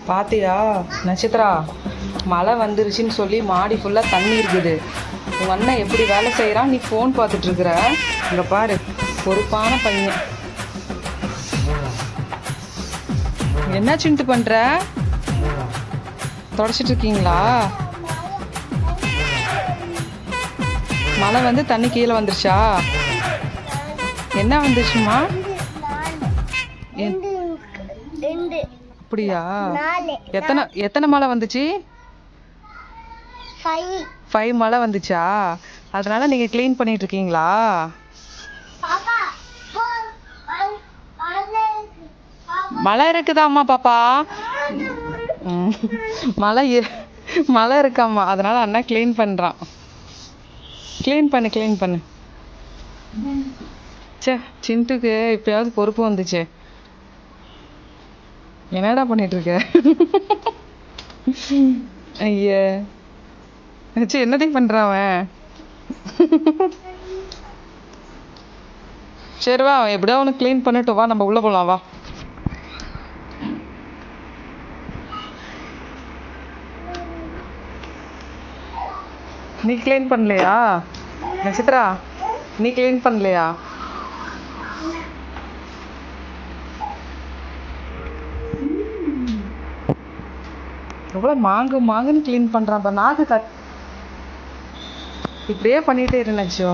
பாத்தியா நட்சத்திரா, மழை வந்துருச்சுன்னு சொல்லி மாடி ஃபுல்லாக தண்ணி இருக்குது. உங்கள் அண்ணன் எப்படி வேலை செய்கிறான், நீ ஃபோன் பார்த்துட்ருக்குற. இங்கே பாரு, பொறுப்பான பையன். என்ன சிண்டு பண்ணுற? தொடச்சிட்டு இருக்கீங்களா? மழை வந்து தண்ணி கீழே வந்துருச்சா? என்ன வந்துருச்சுமா? அப்படியா? எத்தனை மழை வந்துச்சு? 5 மழை வந்துச்சா? அதனால நீங்க க்ளீன் பண்ணிட்டு இருக்கீங்களா? மழை இருக்குதாம்மா பாப்பா? மழை இருக்காம்மா, அதனால அண்ணா க்ளீன் பண்றான். க்ளீன் பண்ணு. சே, சிண்டுக்கு இப்பயாவது பொறுப்பு வந்துச்சு. என்னடா பண்ணிட்டு இருக்க? ஐய, என்னடி பண்றான் அவன்? சரி வா, எப்படியா அவனு க்ளீன் பண்ணிட்டு வா, நம்ம உள்ள போலாம் வா. நீ க்ளீன் பண்ணலையா நட்சத்திரா? நீ க்ளீன் பண்ணலையா? எவ்வளோ மாங்குன்னு க்ளீன் பண்ணுறான். நாக்கு இப்படியே பண்ணிகிட்டே இருந்துச்சோ.